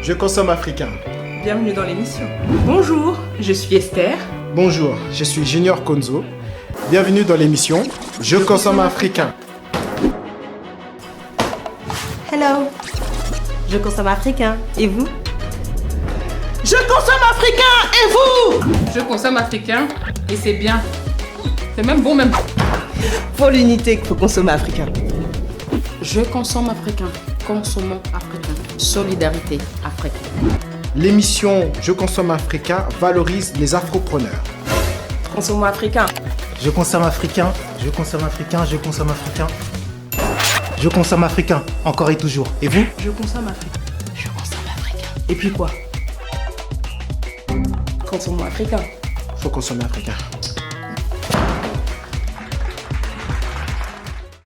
Je consomme africain. Bienvenue dans l'émission. Bonjour, je suis Esther. Bonjour, je suis Junior Konzo. Bienvenue dans l'émission Je consomme africain. Hello, je consomme africain. Et vous? Je consomme africain et vous? Je consomme africain et c'est bien. C'est même bon même. Pour l'unité, il faut consommer africain. Je consomme africain. Consommons africain. Solidarité africaine. L'émission Je consomme africain valorise les afropreneurs. Consommons africain. Je consomme africain, je consomme africain, je consomme africain. Je consomme africain, encore et toujours. Et vous? Je consomme africain. Je consomme africain. Et puis quoi? Consommons africain. Faut consommer africain.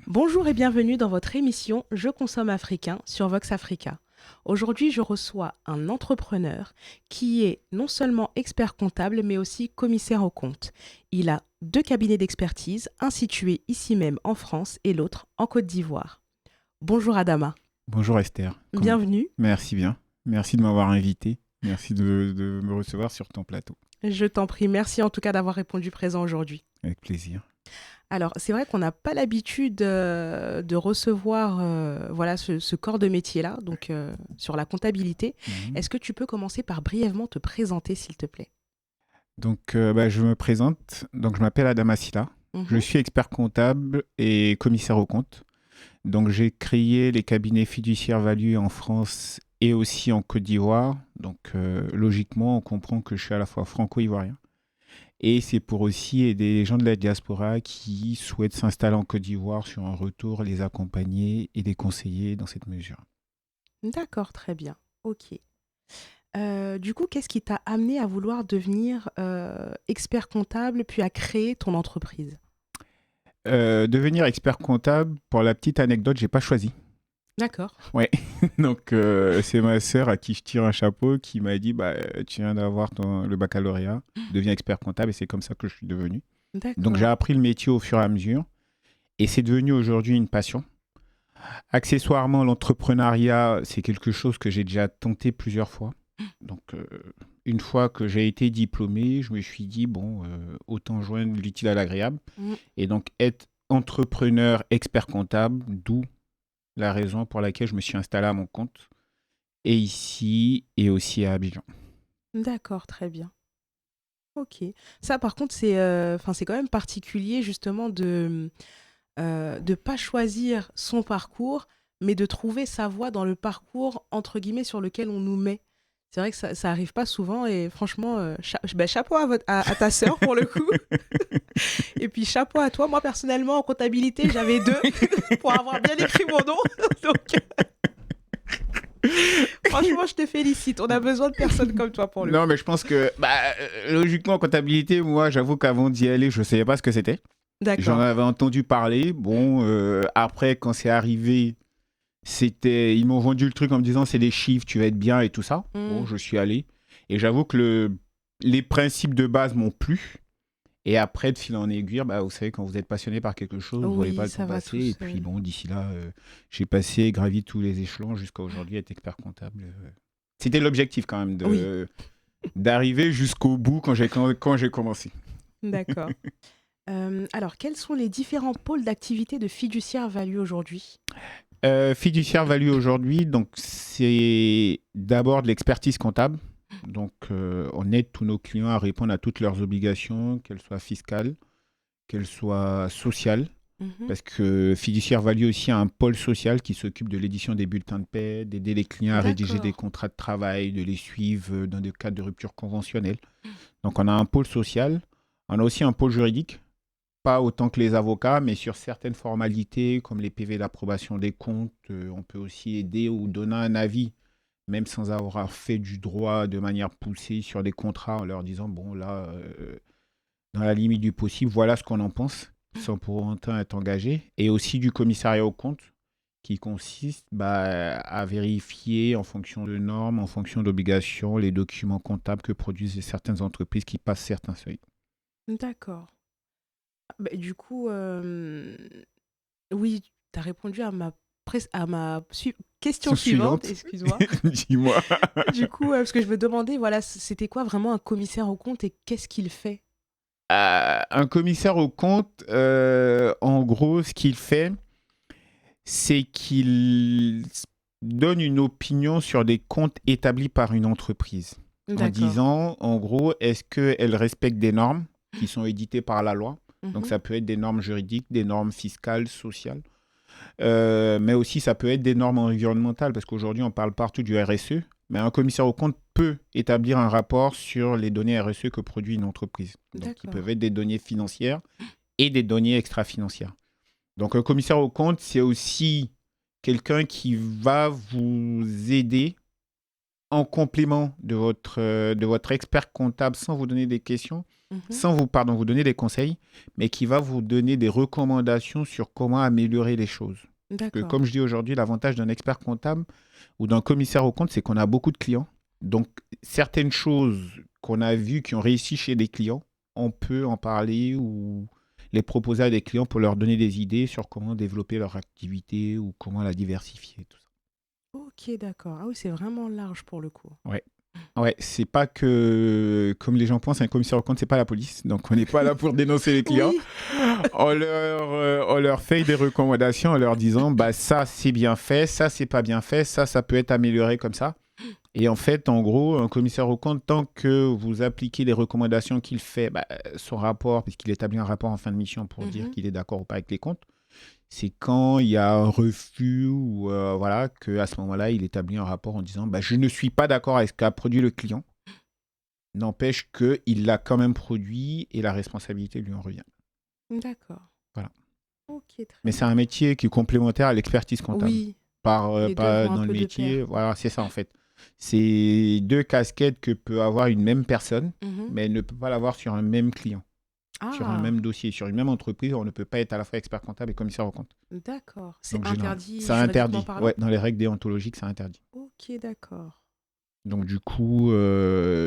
Bonjour et bienvenue dans votre émission Je consomme africain sur Vox Africa. Aujourd'hui, je reçois un entrepreneur qui est non seulement expert comptable, mais aussi commissaire aux comptes. Il a 2 cabinets d'expertise, un situé ici même en France et l'autre en Côte d'Ivoire. Bonjour Adama. Bonjour Esther. Bienvenue. Merci bien. Merci de m'avoir invité. Merci de me recevoir sur ton plateau. Je t'en prie. Merci en tout cas d'avoir répondu présent aujourd'hui. Avec plaisir. Alors, c'est vrai qu'on n'a pas l'habitude de recevoir ce corps de métier-là, donc sur la comptabilité. Est-ce que tu peux commencer par brièvement te présenter, s'il te plaît? Donc, je me présente. Donc, je m'appelle Adama Silla. Je suis expert comptable et commissaire aux comptes. Donc, j'ai créé les cabinets fiduciaires Value en France et aussi en Côte d'Ivoire. Donc, logiquement, on comprend que je suis à la fois franco-ivoirien. Et c'est pour aussi aider les gens de la diaspora qui souhaitent s'installer en Côte d'Ivoire sur un retour, les accompagner et les conseiller dans cette mesure. D'accord, très bien. Ok. Du coup, qu'est-ce qui t'a amené à vouloir devenir expert comptable puis à créer ton entreprise? Devenir expert comptable, pour la petite anecdote, j'ai pas choisi. D'accord. Ouais, donc c'est ma sœur à qui je tire un chapeau qui m'a dit tu viens d'avoir le baccalauréat, deviens expert comptable et c'est comme ça que je suis devenu. D'accord. Donc j'ai appris le métier au fur et à mesure et c'est devenu aujourd'hui une passion. Accessoirement, l'entrepreneuriat, c'est quelque chose que j'ai déjà tenté plusieurs fois. Donc une fois que j'ai été diplômé, je me suis dit autant joindre l'utile à l'agréable et donc être entrepreneur expert comptable, d'où la raison pour laquelle je me suis installé à mon compte, et ici, et aussi à Abidjan. D'accord, très bien. Ok. Ça, par contre, c'est quand même particulier, justement, de pas choisir son parcours, mais de trouver sa voie dans le parcours, entre guillemets, sur lequel on nous met. C'est vrai que ça arrive pas souvent, et franchement, chapeau à ta sœur, pour le coup. Et puis, chapeau à toi. Moi, personnellement, en comptabilité, j'avais 2 pour avoir bien écrit mon nom. Donc, franchement, je te félicite. On a besoin de personnes comme toi pour le coup. Non, mais je pense que, logiquement, en comptabilité, moi, j'avoue qu'avant d'y aller, je ne savais pas ce que c'était. D'accord. J'en avais entendu parler. Après, quand c'est arrivé, ils m'ont vendu le truc en me disant c'est des chiffres, tu vas être bien et tout ça. Bon, je suis allé. Et j'avoue que les principes de base m'ont plu. Et après, de fil en aiguille, vous savez, quand vous êtes passionné par quelque chose, vous ne voyez pas le temps passer. Et puis, d'ici là, j'ai gravi tous les échelons jusqu'à aujourd'hui être expert comptable. C'était l'objectif quand même d'arriver jusqu'au bout quand j'ai commencé. D'accord. Alors, quels sont les différents pôles d'activité de Fiduciaire Value aujourd'hui? Fiduciaire Value aujourd'hui, donc c'est d'abord de l'expertise comptable. Donc, on aide tous nos clients à répondre à toutes leurs obligations, qu'elles soient fiscales, qu'elles soient sociales. Parce que Fiduciaire Value aussi a un pôle social qui s'occupe de l'édition des bulletins de paie, d'aider les clients à rédiger des contrats de travail, de les suivre dans des cas de rupture conventionnelle. Donc, on a un pôle social. On a aussi un pôle juridique. Pas autant que les avocats, mais sur certaines formalités comme les PV d'approbation des comptes, on peut aussi aider ou donner un avis, même sans avoir fait du droit de manière poussée sur des contrats, en leur disant, dans la limite du possible, voilà ce qu'on en pense, sans pour autant être engagé. Et aussi du commissariat aux comptes, qui consiste à vérifier en fonction de normes, en fonction d'obligations, les documents comptables que produisent certaines entreprises qui passent certains seuils. D'accord. Du coup, oui, tu as répondu à ma question suivante, Suivante. excuse-moi. Dis-moi. Du coup, parce que je me demandais, voilà, c'était quoi vraiment un commissaire aux comptes et qu'est-ce qu'il fait? Un commissaire aux comptes, en gros, ce qu'il fait, c'est qu'il donne une opinion sur des comptes établis par une entreprise. En D'accord. disant, en gros, est-ce qu'elle respecte des normes qui sont éditées par la loi? Donc Mhm. ça peut être des normes juridiques, des normes fiscales, sociales. Mais aussi, ça peut être des normes environnementales, parce qu'aujourd'hui, on parle partout du RSE. Mais un commissaire aux comptes peut établir un rapport sur les données RSE que produit une entreprise. Donc, qui D'accord. peuvent être des données financières et des données extra-financières. Donc, un commissaire aux comptes, c'est aussi quelqu'un qui va vous aider en complément de votre expert comptable sans vous donner des questions, Mhm. sans vous donner des conseils, mais qui va vous donner des recommandations sur comment améliorer les choses. Que, D'accord. comme je dis aujourd'hui, l'avantage d'un expert comptable ou d'un commissaire aux comptes, c'est qu'on a beaucoup de clients. Donc, certaines choses qu'on a vues qui ont réussi chez des clients, on peut en parler ou les proposer à des clients pour leur donner des idées sur comment développer leur activité ou comment la diversifier, tout ça. Ok, d'accord. Ah oui, c'est vraiment large pour le coup. Ouais, c'est pas que, comme les gens pensent, un commissaire aux comptes, c'est pas la police. Donc, on n'est pas là pour dénoncer les clients. Oui. On leur fait des recommandations en leur disant, bah, ça, c'est bien fait, ça, c'est pas bien fait, ça peut être amélioré comme ça. Et en fait, en gros, un commissaire aux comptes, tant que vous appliquez les recommandations qu'il fait, bah, son rapport, puisqu'il établit un rapport en fin de mission pour dire Mhm. qu'il est d'accord ou pas avec les comptes, c'est quand il y a un refus ou voilà, qu'à ce moment-là, il établit un rapport en disant bah, je ne suis pas d'accord avec ce qu'a produit le client. N'empêche qu'il l'a quand même produit et la responsabilité lui en revient. D'accord. Voilà. Ok, très Mais bien. c'est un métier qui est complémentaire à l'expertise comptable. Oui, Pas les deux vont un dans le peu de métier. pair. Voilà, c'est ça en fait. C'est deux casquettes que peut avoir une même personne, Mhm. mais elle ne peut pas l'avoir sur un même client, sur un Ah, même dossier, sur une même entreprise. On ne peut pas être à la fois expert comptable et commissaire aux comptes. d'accord. C'est Donc, généralement, interdit c'est juridiquement interdit. parlant? Ouais, dans les règles déontologiques, c'est interdit. Ok, d'accord. Donc du coup,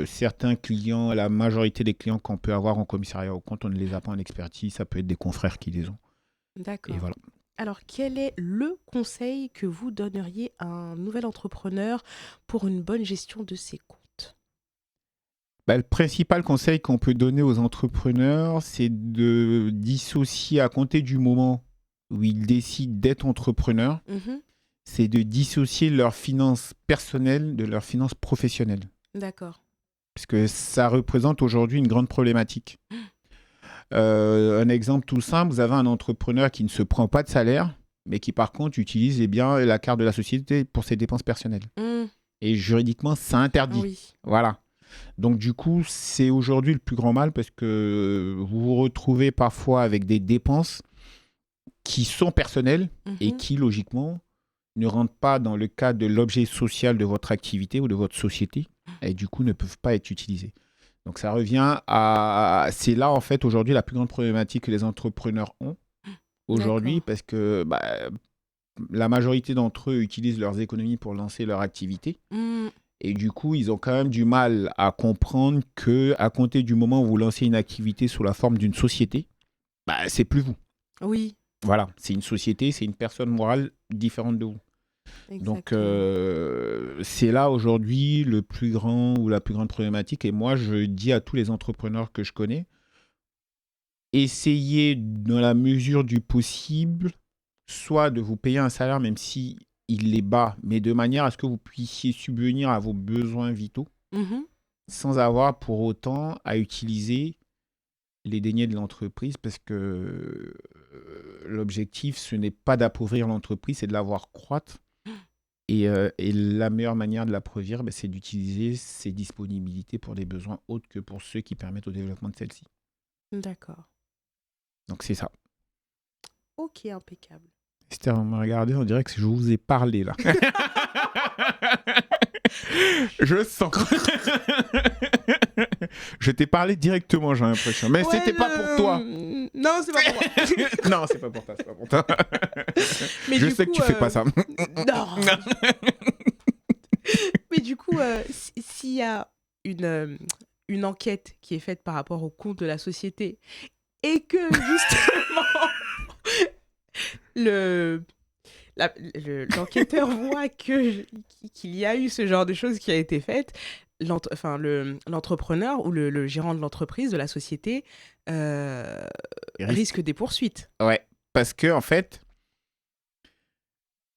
certains clients, la majorité des clients qu'on peut avoir en commissariat aux comptes, on ne les a pas en expertise. Ça peut être des confrères qui les ont. Et D'accord. voilà. Alors, quel est le conseil que vous donneriez à un nouvel entrepreneur pour une bonne gestion de ses comptes? Bah, le principal conseil qu'on peut donner aux entrepreneurs, c'est de dissocier à compter du moment où ils décident d'être entrepreneurs, Mhm. c'est de dissocier leurs finances personnelles de leurs finances professionnelles. D'accord. Parce que ça représente aujourd'hui une grande problématique. Un exemple tout simple, vous avez un entrepreneur qui ne se prend pas de salaire, mais qui par contre utilise la carte de la société pour ses dépenses personnelles. Mm, Et juridiquement, c'est interdit. oui. Voilà. Donc du coup, c'est aujourd'hui le plus grand mal parce que vous vous retrouvez parfois avec des dépenses qui sont personnelles et Mhm. qui, logiquement, ne rentrent pas dans le cadre de l'objet social de votre activité ou de votre société et du coup ne peuvent pas être utilisées. Donc ça revient à... C'est là, en fait, aujourd'hui, la plus grande problématique que les entrepreneurs ont aujourd'hui D'accord. parce que la majorité d'entre eux utilisent leurs économies pour lancer leur activité. Mm, Et du coup, ils ont quand même du mal à comprendre que à compter du moment où vous lancez une activité sous la forme d'une société, c'est plus vous. oui, Voilà, c'est une société, c'est une personne morale différente de vous. Donc, exactement. c'est là aujourd'hui le plus grand ou la plus grande problématique. Et moi, je dis à tous les entrepreneurs que je connais, essayez dans la mesure du possible, soit de vous payer un salaire, même si il est bas, mais de manière à ce que vous puissiez subvenir à vos besoins vitaux, Mhm. sans avoir pour autant à utiliser les deniers de l'entreprise, parce que l'objectif, ce n'est pas d'appauvrir l'entreprise, c'est de la voir croître. Et la meilleure manière de l'appauvrir, c'est d'utiliser ses disponibilités pour des besoins autres que pour ceux qui permettent au développement de celle-ci. D'accord. Donc c'est ça. Ok, impeccable. Esther, vous me regardez, on dirait que je vous ai parlé là. Je sens. Je t'ai parlé directement, j'ai l'impression. Mais c'était pas pour toi. Non, c'est pas pour moi. Non, c'est pas pour toi, c'est pas pour toi. Mais Je du sais coup, que tu fais pas ça. Non. Mais du coup, s'il y a une enquête qui est faite par rapport au compte de la société et que justement l'enquêteur voit qu'il y a eu ce genre de choses qui a été faite, l'entrepreneur ou le gérant de l'entreprise, de la société, risque des poursuites. Ouais, parce que en fait,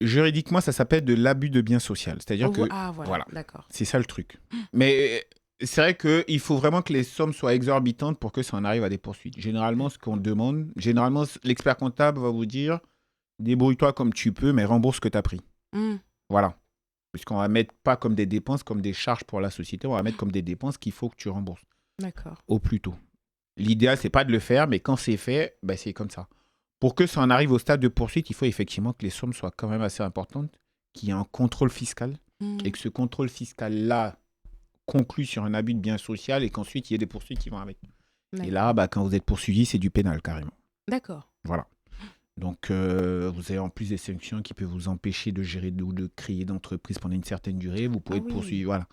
juridiquement, ça s'appelle de l'abus de biens social. C'est-à-dire que voilà, d'accord. c'est ça le truc. Mais c'est vrai qu'il faut vraiment que les sommes soient exorbitantes pour que ça en arrive à des poursuites. Généralement, ce qu'on demande, l'expert comptable va vous dire débrouille-toi comme tu peux, mais rembourse ce que tu as pris. Voilà. Puisqu'on va mettre pas comme des dépenses, comme des charges pour la société, on va mettre comme des dépenses qu'il faut que tu rembourses. D'accord. Au plus tôt. L'idéal, c'est pas de le faire, mais quand c'est fait, c'est comme ça. Pour que ça en arrive au stade de poursuite, il faut effectivement que les sommes soient quand même assez importantes, qu'il y ait un contrôle fiscal, et que ce contrôle fiscal-là conclut sur un abus de bien social, et qu'ensuite, il y ait des poursuites qui vont avec. D'accord. Et là, quand vous êtes poursuivi, c'est du pénal, carrément. D'accord. Voilà. Donc, vous avez en plus des sanctions qui peuvent vous empêcher de gérer ou de créer d'entreprise pendant une certaine durée. Vous pouvez être poursuivi. Voilà.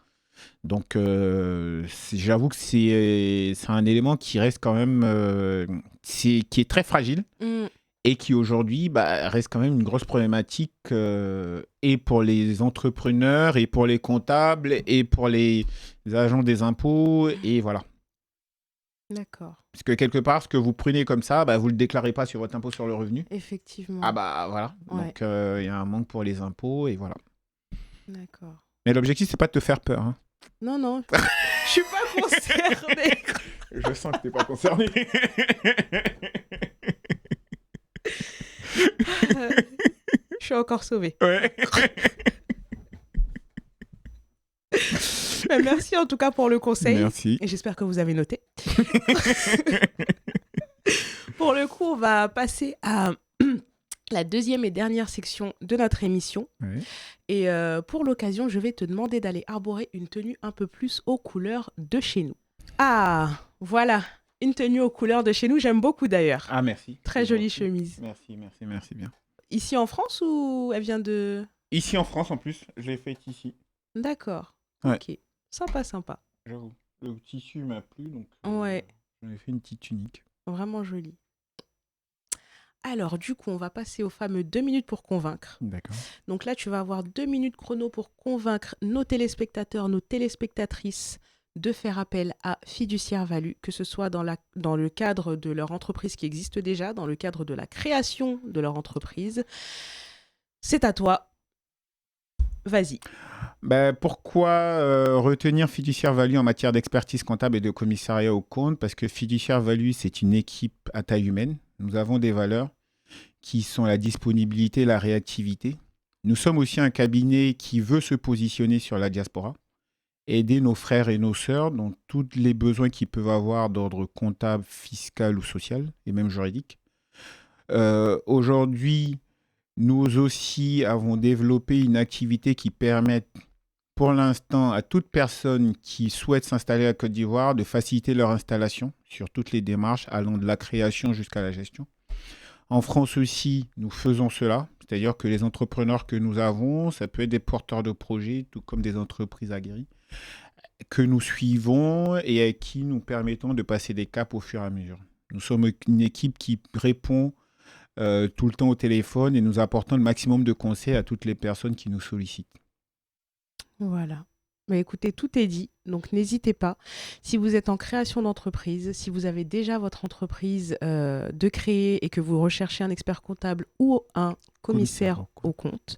Donc, j'avoue que c'est un élément qui reste quand même... qui est très fragile et qui aujourd'hui reste quand même une grosse problématique et pour les entrepreneurs et pour les comptables et pour les agents des impôts. Et voilà. D'accord. Parce que quelque part, ce que vous prenez comme ça, vous ne le déclarez pas sur votre impôt sur le revenu. Effectivement. Voilà. Ouais. Donc, il y a un manque pour les impôts et voilà. D'accord. Mais l'objectif, c'est pas de te faire peur. Hein. Non. Je suis pas concernée. Je sens que tu n'es pas concerné. Je suis encore sauvée. Ouais. Merci en tout cas pour le conseil. Merci. Et j'espère que vous avez noté. Pour le coup, on va passer à la deuxième et dernière section de notre émission. Ouais. Et pour l'occasion, je vais te demander d'aller arborer une tenue un peu plus aux couleurs de chez nous. Ah, voilà, une tenue aux couleurs de chez nous. J'aime beaucoup d'ailleurs. Ah, merci. Très jolie chemise. Merci bien. Ici en France ou elle vient de... Ici en France en plus, je l'ai faite ici. D'accord. Ouais. Ok. Sympa. J'avoue. Le tissu m'a plu, donc Ouais. j'en ai fait une petite tunique. Vraiment jolie. Alors, du coup, on va passer au fameux 2 minutes pour convaincre. D'accord. Donc là, tu vas avoir 2 minutes chrono pour convaincre nos téléspectateurs, nos téléspectatrices de faire appel à Fiduciaire Value, que ce soit dans le cadre de leur entreprise qui existe déjà, dans le cadre de la création de leur entreprise. C'est à toi. Vas-y. Pourquoi retenir Fiduciaire Value en matière d'expertise comptable et de commissariat aux comptes? Parce que Fiduciaire Value, c'est une équipe à taille humaine. Nous avons des valeurs qui sont la disponibilité et la réactivité. Nous sommes aussi un cabinet qui veut se positionner sur la diaspora, aider nos frères et nos sœurs dans tous les besoins qu'ils peuvent avoir d'ordre comptable, fiscal ou social, et même juridique. Aujourd'hui, nous aussi avons développé une activité qui permet, pour l'instant, à toute personne qui souhaite s'installer à Côte d'Ivoire, de faciliter leur installation sur toutes les démarches, allant de la création jusqu'à la gestion. En France aussi, nous faisons cela, c'est-à-dire que les entrepreneurs que nous avons, ça peut être des porteurs de projets, tout comme des entreprises aguerries, que nous suivons et à qui nous permettons de passer des caps au fur et à mesure. Nous sommes une équipe qui répond tout le temps au téléphone et nous apportons le maximum de conseils à toutes les personnes qui nous sollicitent. Voilà. Mais écoutez, tout est dit, donc n'hésitez pas. Si vous êtes en création d'entreprise, si vous avez déjà votre entreprise de créer et que vous recherchez un expert comptable ou un commissaire aux comptes,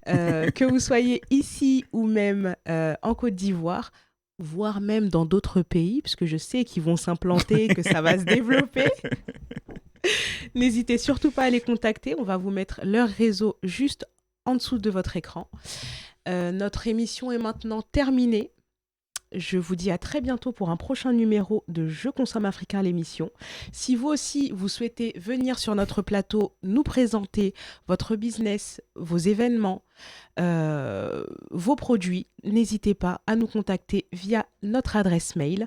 que vous soyez ici ou même en Côte d'Ivoire, voire même dans d'autres pays, puisque je sais qu'ils vont s'implanter, que ça va se développer, n'hésitez surtout pas à les contacter. On va vous mettre leur réseau juste en dessous de votre écran. Notre émission est maintenant terminée. Je vous dis à très bientôt pour un prochain numéro de Je consomme africain, l'émission. Si vous aussi, vous souhaitez venir sur notre plateau, nous présenter votre business, vos événements, vos produits, n'hésitez pas à nous contacter via notre adresse mail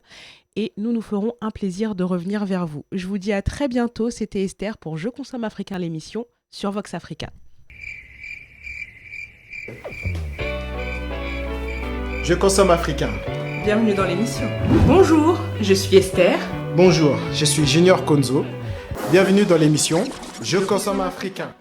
et nous nous ferons un plaisir de revenir vers vous. Je vous dis à très bientôt. C'était Esther pour Je consomme africain, l'émission sur Vox Africa. Je consomme africain. Bienvenue dans l'émission. Bonjour, je suis Esther. Bonjour, je suis Junior Konzo. Bienvenue dans l'émission Je consomme africain.